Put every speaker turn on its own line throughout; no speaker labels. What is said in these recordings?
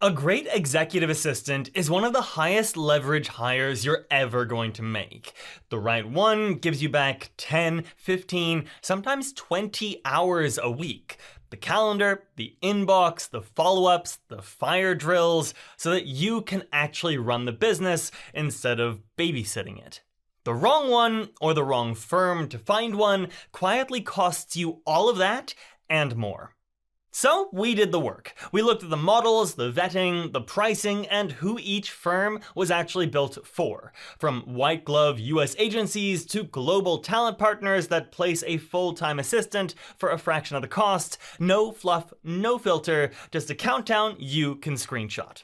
A great executive assistant is one of the highest leverage hires you're ever going to make. The right one gives you back 10, 15, sometimes 20 hours a week. The calendar, the inbox, the follow-ups, the fire drills, so that you can actually run the business instead of babysitting it. The wrong one, or the wrong firm to find one, quietly costs you all of that and more. So we did the work. We looked at the models, the vetting, the pricing, and who each firm was actually built for. From white glove US agencies to global talent partners that place a full-time assistant for a fraction of the cost. No fluff, no filter, just a countdown you can screenshot.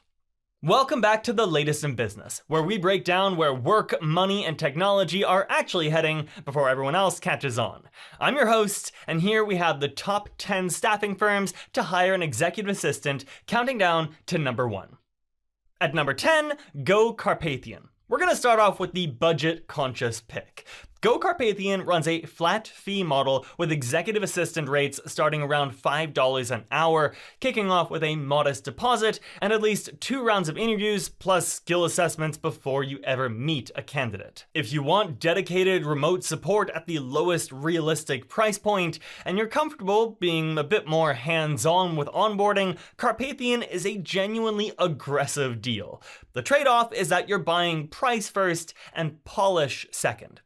Welcome back to the latest in business, where we break down where work, money, and technology are actually heading before everyone else catches on. I'm your host, and here we have the top 10 staffing firms to hire an executive assistant, counting down to number 1. At number 10, Go Carpathian. We're going to start off with the budget-conscious pick. Go Carpathian runs a flat fee model with executive assistant rates starting around $5 an hour, kicking off with a modest deposit and at least 2 rounds of interviews plus skill assessments before you ever meet a candidate. If you want dedicated remote support at the lowest realistic price point and you're comfortable being a bit more hands-on with onboarding, Carpathian is a genuinely aggressive deal. The trade-off is that you're buying price first and polish second.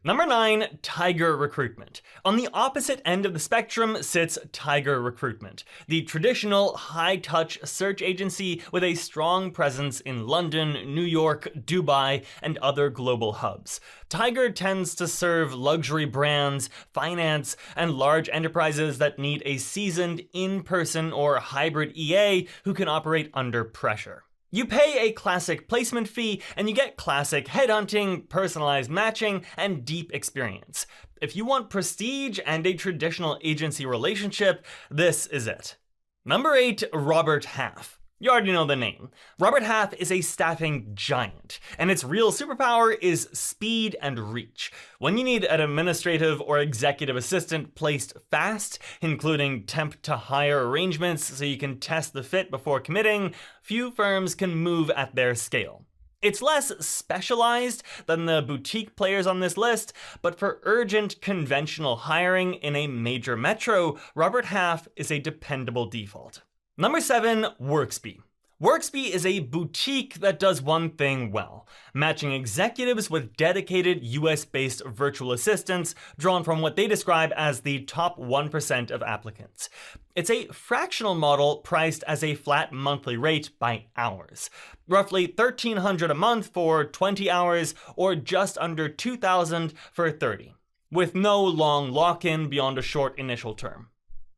Number 9, Tiger Recruitment. On the opposite end of the spectrum sits Tiger Recruitment, the traditional high-touch search agency with a strong presence in London, New York, Dubai, and other global hubs. Tiger tends to serve luxury brands, finance, and large enterprises that need a seasoned in-person or hybrid EA who can operate under pressure. You pay a classic placement fee, and you get classic headhunting, personalized matching, and deep experience. If you want prestige and a traditional agency relationship, this is it. Number 8, Robert Half. You already know the name. Robert Half is a staffing giant, and its real superpower is speed and reach. When you need an administrative or executive assistant placed fast, including temp to hire arrangements so you can test the fit before committing, few firms can move at their scale. It's less specialized than the boutique players on this list, but for urgent conventional hiring in a major metro, Robert Half is a dependable default. Number 7, Worxbee. Worxbee is a boutique that does one thing well, matching executives with dedicated US-based virtual assistants drawn from what they describe as the top 1% of applicants. It's a fractional model priced as a flat monthly rate by hours. Roughly $1,300 a month for 20 hours or just under $2,000 for 30, with no long lock-in beyond a short initial term.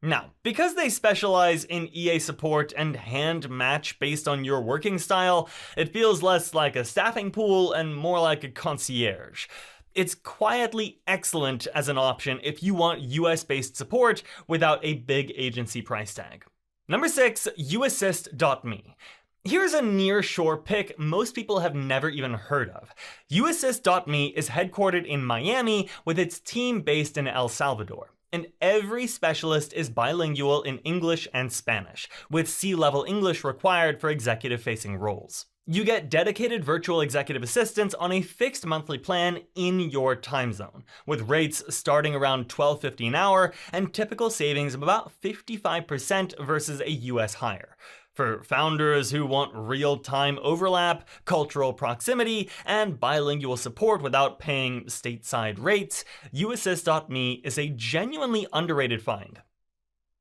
Now, because they specialize in EA support and hand match based on your working style, it feels less like a staffing pool and more like a concierge. It's quietly excellent as an option if you want US-based support without a big agency price tag. Number 6, uassist.me. Here's a nearshore pick most people have never even heard of. uassist.me is headquartered in Miami with its team based in El Salvador. And every specialist is bilingual in English and Spanish, with C-level English required for executive-facing roles. You get dedicated virtual executive assistants on a fixed monthly plan in your time zone, with rates starting around $12.50 an hour and typical savings of about 55% versus a US hire. For founders who want real-time overlap, cultural proximity, and bilingual support without paying stateside rates, uassist.me is a genuinely underrated find.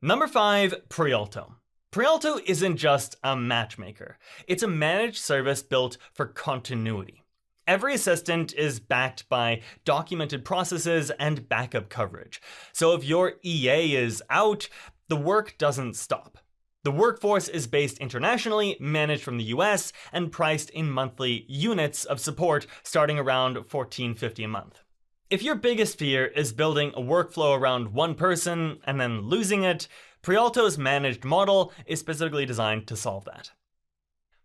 Number 5, Prialto. Prialto isn't just a matchmaker. It's a managed service built for continuity. Every assistant is backed by documented processes and backup coverage. So if your EA is out, the work doesn't stop. The workforce is based internationally, managed from the US, and priced in monthly units of support starting around $14.50 a month. If your biggest fear is building a workflow around one person and then losing it, Prialto's managed model is specifically designed to solve that.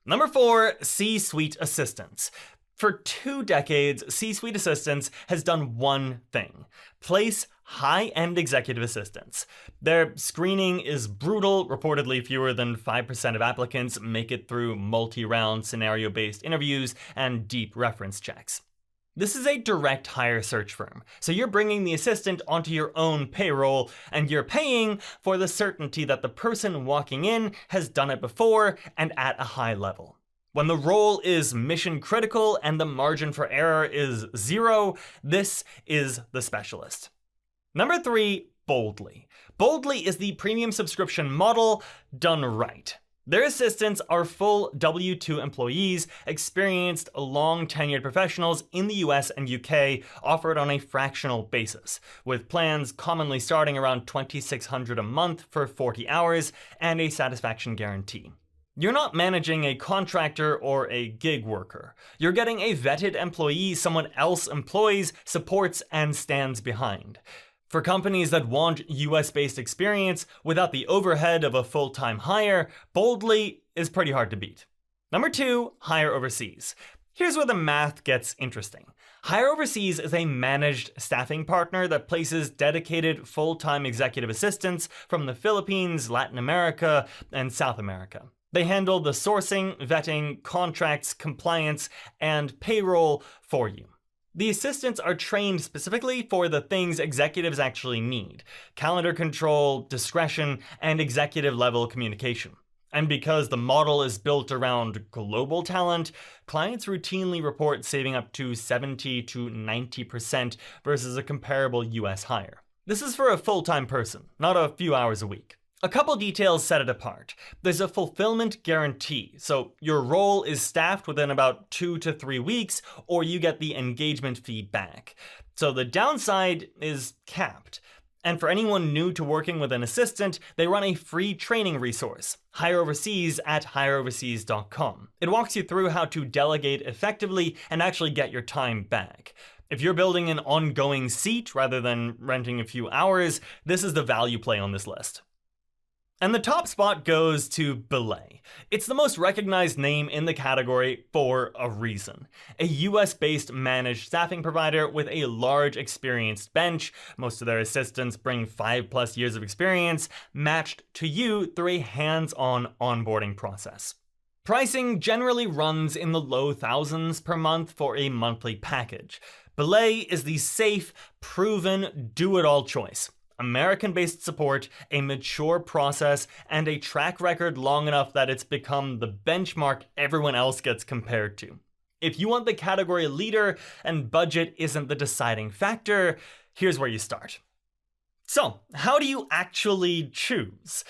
Number 4, C-Suite Assistants. For 2 decades, C-Suite Assistants has done one thing: place high-end executive assistants. Their screening is brutal. Reportedly, fewer than 5% of applicants make it through multi-round scenario-based interviews and deep reference checks. This is a direct hire search firm, so you're bringing the assistant onto your own payroll, and you're paying for the certainty that the person walking in has done it before and at a high level. When the role is mission critical and the margin for error is zero, this is the specialist. Number 3, Boldly. Boldly is the premium subscription model done right. Their assistants are full W-2 employees, experienced, long-tenured professionals in the US and UK, offered on a fractional basis, with plans commonly starting around $2,600 a month for 40 hours and a satisfaction guarantee. You're not managing a contractor or a gig worker. You're getting a vetted employee someone else employs, supports, and stands behind. For companies that want US-based experience without the overhead of a full-time hire, Boldly is pretty hard to beat. Number 2, hire overseas. Here's where the math gets interesting. Hire Overseas is a managed staffing partner that places dedicated full-time executive assistants from the Philippines, Latin America, and South America. They handle the sourcing, vetting, contracts, compliance, and payroll for you. The assistants are trained specifically for the things executives actually need: calendar control, discretion, and executive-level communication. And because the model is built around global talent, clients routinely report saving up to 70 to 90% versus a comparable US hire. This is for a full-time person, not a few hours a week. A couple details set it apart. There's a fulfillment guarantee, so your role is staffed within about 2 to 3 weeks, or you get the engagement fee back. So the downside is capped. And for anyone new to working with an assistant, they run a free training resource, Hire Overseas at hireoverseas.com. It walks you through how to delegate effectively and actually get your time back. If you're building an ongoing seat rather than renting a few hours, this is the value play on this list. And the top spot goes to Belay. It's the most recognized name in the category for a reason. A US-based managed staffing provider with a large experienced bench, most of their assistants bring 5+ years of experience, matched to you through a hands-on onboarding process. Pricing generally runs in the low thousands per month for a monthly package. Belay is the safe, proven, do-it-all choice. American-based support, a mature process, and a track record long enough that it's become the benchmark everyone else gets compared to. If you want the category leader and budget isn't the deciding factor, here's where you start. So, how do you actually choose?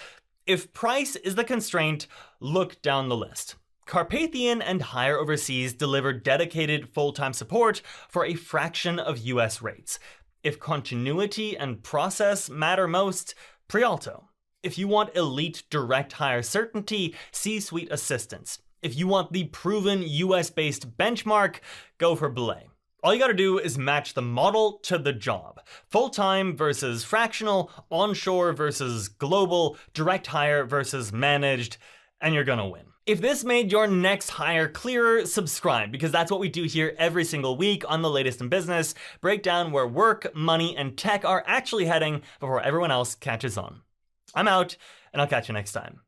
If price is the constraint, look down the list. Carpathian and Hire Overseas deliver dedicated full-time support for a fraction of US rates. If continuity and process matter most, Prialto. If you want elite direct hire certainty, C-suite assistance. If you want the proven US-based benchmark, go for Belay. All you gotta do is match the model to the job. Full-time versus fractional, onshore versus global, direct hire versus managed, and you're gonna win. If this made your next hire clearer, subscribe, because that's what we do here every single week on The Latest in Business, break down where work, money, and tech are actually heading before everyone else catches on. I'm out, and I'll catch you next time.